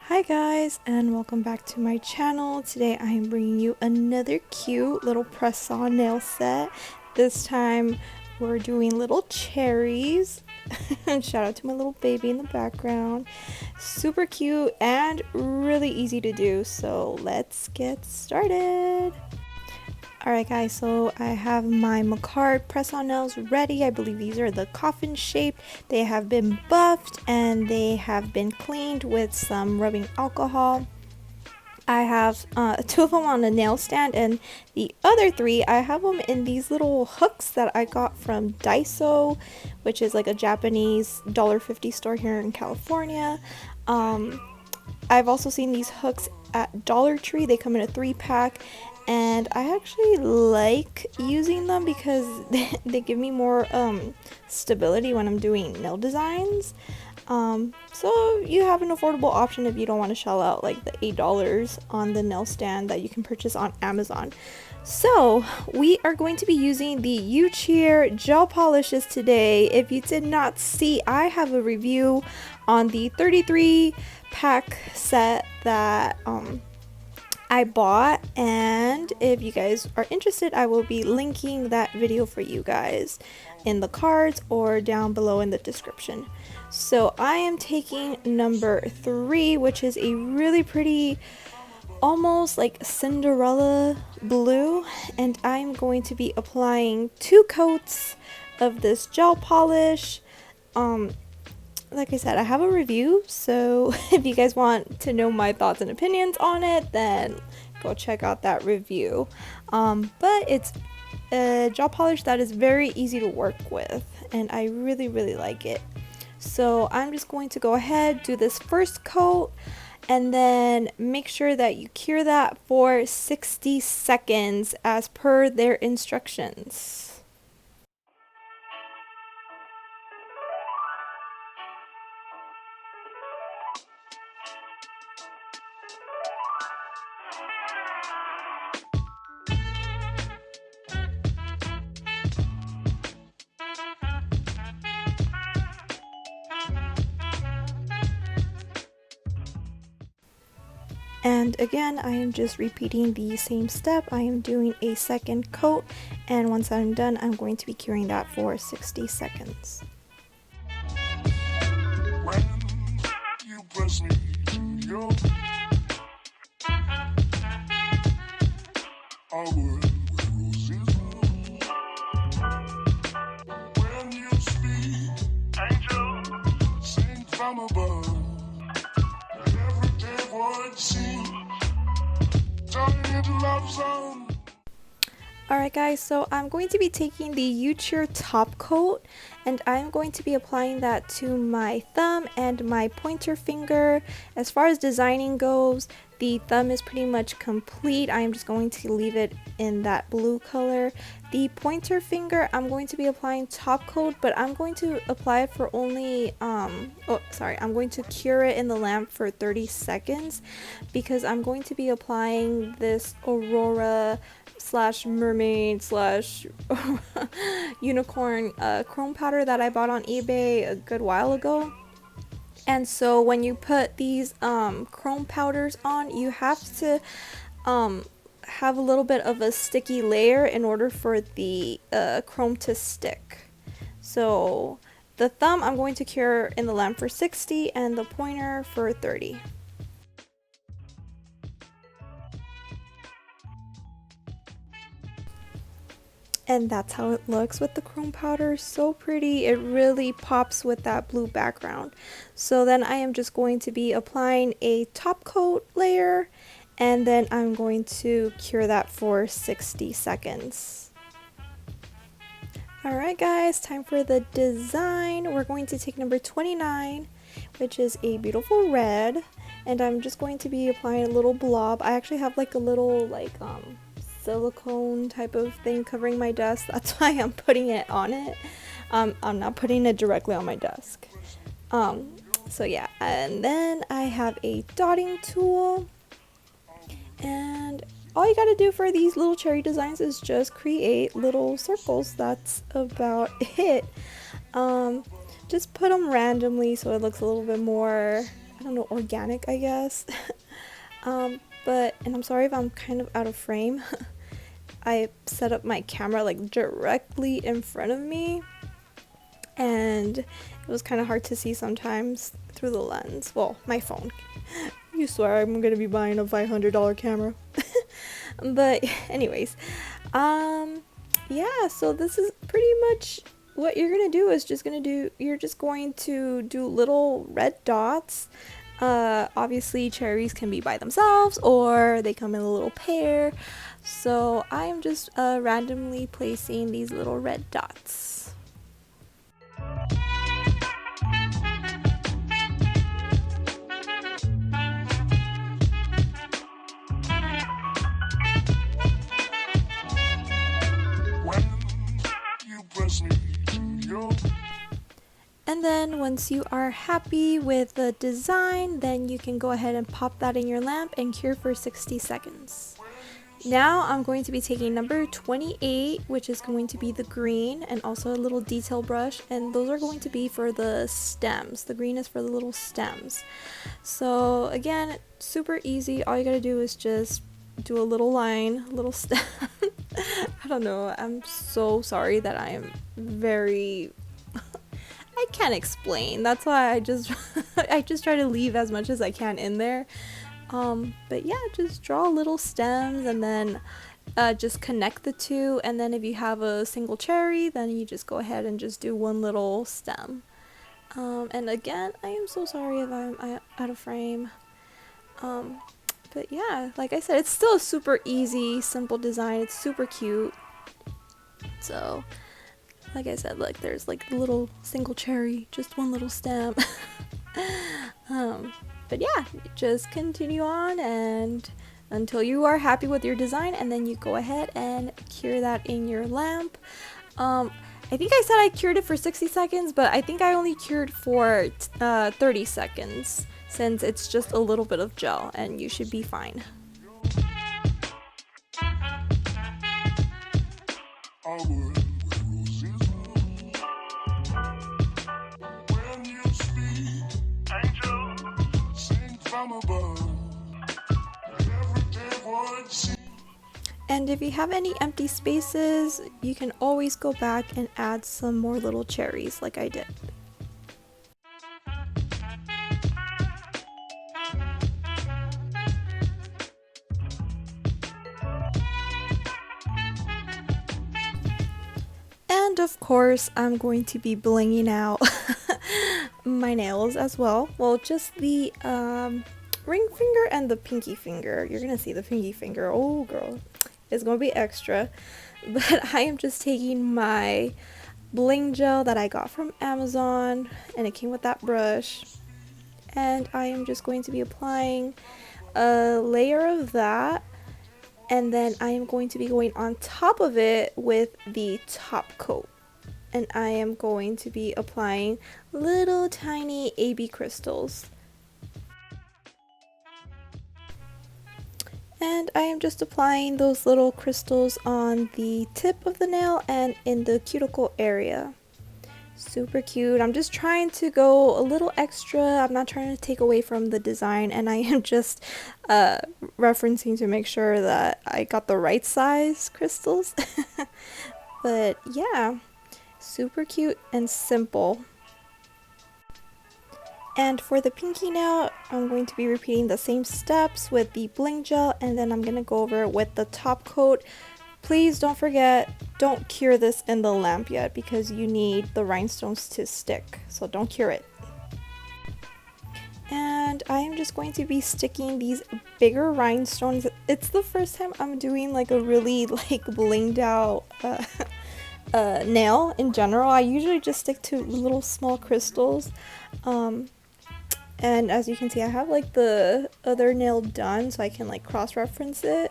Hi guys, and welcome back to my channel. Today I am bringing you another cute little press-on nail set. This time we're doing little cherries. Shout out to my little baby in the background. Super cute and really easy to do, so let's get started. Alright guys, so I have my makarrt press-on nails ready. I believe these are the coffin shape. They have been buffed and they have been cleaned with some rubbing alcohol. I have two of them on the nail stand, and the other three I have them in these little hooks that I got from Daiso, which is like a Japanese $1.50 store here in California. I've also seen these hooks at Dollar Tree. They come in a 3-pack, and I actually like using them because they give me more stability when I'm doing nail designs. So you have an affordable option if you don't want to shell out like the $8 on the nail stand that you can purchase on Amazon. So we are going to be using the YouCheer gel polishes today. If you did not see, I have a review on the 33-pack set that I bought, and if you guys are interested, I will be linking that video for you guys in the cards or down below in the description. So I am taking number 3, which is a really pretty, almost like Cinderella blue, and I'm going to be applying 2 coats of this gel polish. Like I said, I have a review, so if you guys want to know my thoughts and opinions on it, then go check out that review. But it's a gel polish that is very easy to work with, and I really like it. So I'm just going to go ahead, do this first coat, and then make sure that you cure that for 60 seconds as per their instructions. And again, I am just repeating the same step. I am doing a second coat, and once I'm done, I'm going to be curing that for 60 seconds. When you press me to your world where roses bloom. When you speak, angel, sing from above. Alright guys, so I'm going to be taking the YouCheer top coat, and I'm going to be applying that to my thumb and my pointer finger. As far as designing goes, the thumb is pretty much complete. I am just going to leave it in that blue color. The pointer finger, I'm going to be applying top coat, but I'm going to apply it for only, I'm going to cure it in the lamp for 30 seconds because I'm going to be applying this Aurora / Mermaid / unicorn chrome powder that I bought on eBay a good while ago. And so when you put these chrome powders on, you have to have a little bit of a sticky layer in order for the chrome to stick. So the thumb I'm going to cure in the lamp for 60 and the pointer for 30. And that's how it looks with the chrome powder. So pretty. It really pops with that blue background. So then I am just going to be applying a top coat layer, and then I'm going to cure that for 60 seconds. Alright guys, time for the design. We're going to take number 29, which is a beautiful red, and I'm just going to be applying a little blob. I actually have like a little silicone type of thing covering my desk. That's why I'm putting it on it. I'm not putting it directly on my desk. So yeah, and then I have a dotting tool, and all you gotta do for these little cherry designs is just create little circles. That's about it. Just put them randomly so it looks a little bit more I don't know, organic, I guess. And I'm sorry if I'm kind of out of frame. I set up my camera like directly in front of me, and it was kind of hard to see sometimes through the lens. Well, my phone. You swear I'm gonna be buying a $500 camera. But anyways, yeah, so this is pretty much what you're gonna do. You're just going to do little red dots. Obviously cherries can be by themselves or they come in a little pair. So I am just randomly placing these little red dots. And then once you are happy with the design, then you can go ahead and pop that in your lamp and cure for 60 seconds. Now I'm going to be taking number 28, which is going to be the green, and also a little detail brush, and those are going to be for the stems. The green is for the little stems. So again, super easy. All you gotta do is just do a little line, little stem. I don't know, I'm so sorry that I am very I can't explain. That's why I just I just try to leave as much as I can in there. But yeah, just draw little stems and then just connect the two, and then if you have a single cherry, then you just go ahead and just do one little stem. And again, I am so sorry if I'm out of frame. But yeah, like I said, it's still a super easy, simple design. It's super cute. So like I said, look, there's like the little single cherry, just one little stem. But yeah, just continue on and until you are happy with your design, and then you go ahead and cure that in your lamp. I think I said I cured it for 60 seconds, but I think I only cured for 30 seconds since it's just a little bit of gel and you should be fine. And if you have any empty spaces, you can always go back and add some more little cherries like I did. And of course, I'm going to be blinging out my nails as well. Well, just the ring finger and the pinky finger. You're gonna see the pinky finger. Oh girl, it's gonna be extra. But I am just taking my bling gel that I got from Amazon, and it came with that brush. And I am just going to be applying a layer of that. And then I am going to be going on top of it with the top coat. And I am going to be applying little tiny AB crystals. And I am just applying those little crystals on the tip of the nail and in the cuticle area. Super cute. I'm just trying to go a little extra. I'm not trying to take away from the design, and I am just referencing to make sure that I got the right size crystals. But yeah, super cute and simple. And for the pinky nail, I'm going to be repeating the same steps with the bling gel, and then I'm going to go over it with the top coat. Please don't forget, don't cure this in the lamp yet because you need the rhinestones to stick, so don't cure it. And I am just going to be sticking these bigger rhinestones. It's the first time I'm doing like a really like blinged out nail in general. I usually just stick to little small crystals. And as you can see, I have like the other nail done so I can like cross-reference it.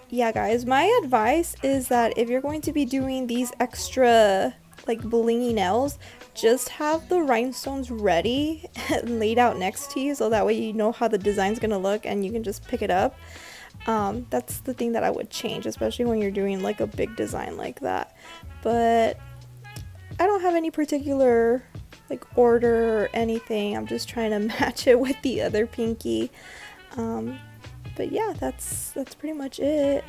Yeah guys, my advice is that if you're going to be doing these extra like blingy nails, just have the rhinestones ready and laid out next to you so that way you know how the design's gonna look and you can just pick it up. That's the thing that I would change, especially when you're doing like a big design like that. But I don't have any particular like order or anything. I'm just trying to match it with the other pinky. But yeah, that's pretty much it.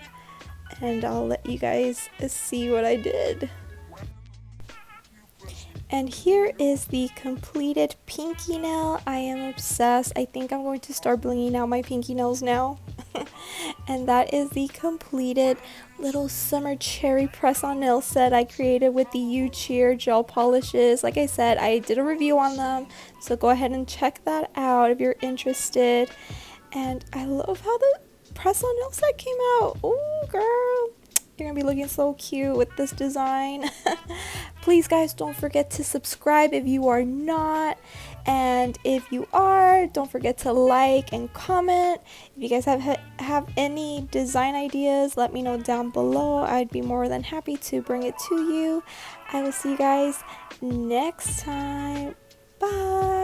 And I'll let you guys see what I did. And here is the completed pinky nail. I am obsessed. I think I'm going to start blinging out my pinky nails now. And that is the completed little summer cherry press-on nail set I created with the YouCheer gel polishes. Like I said, I did a review on them, so go ahead and check that out if you're interested. And I love how the press-on nail set came out. Oh, girl. You're gonna be looking so cute with this design. Please guys, don't forget to subscribe if you are not, and if you are, don't forget to like and comment. If you guys have any design ideas, let me know down below. I'd be more than happy to bring it to you. I will see you guys next time. Bye.